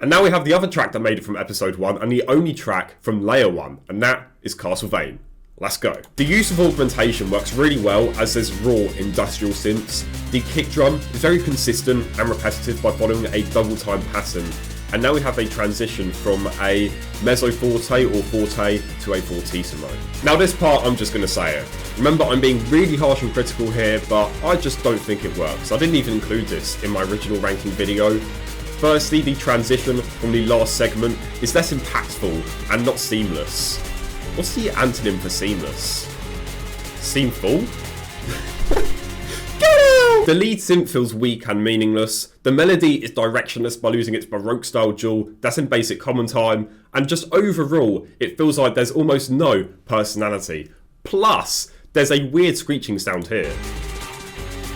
And now we have the other track that made it from episode 1 and the only track from layer 1, and that is Castle Vein. Let's go. The use of augmentation works really well as there's raw industrial synths. The kick drum is very consistent and repetitive by following a double time pattern. And now we have a transition from a mezzo forte or forte to a fortissimo. Now this part, I'm just going to say it. Remember, I'm being really harsh and critical here, but I just don't think it works. I didn't even include this in my original ranking video. Firstly, the transition from the last segment is less impactful and not seamless. What's the antonym for seamless? Seamful? The lead synth feels weak and meaningless, the melody is directionless by losing its Baroque style dual that's in basic common time, and just overall it feels like there's almost no personality. Plus, there's a weird screeching sound here.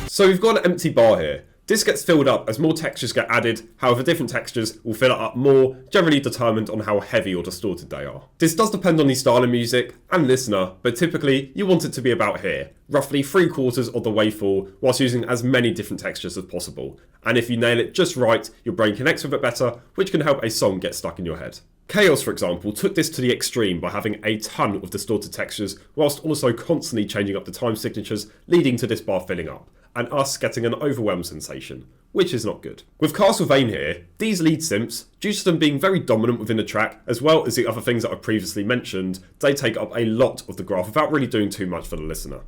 So we've got an empty bar here. This gets filled up as more textures get added, however different textures will fill it up more, generally determined on how heavy or distorted they are. This does depend on the style of music and listener, but typically you want it to be about here, roughly 3/4 of the way full, whilst using as many different textures as possible. And if you nail it just right, your brain connects with it better, which can help a song get stuck in your head. Chaos, for example, took this to the extreme by having a ton of distorted textures, whilst also constantly changing up the time signatures, leading to this bar filling up, and us getting an overwhelmed sensation, which is not good. With Castle Vein here, these lead synths, due to them being very dominant within the track, as well as the other things that I've previously mentioned, they take up a lot of the graph without really doing too much for the listener.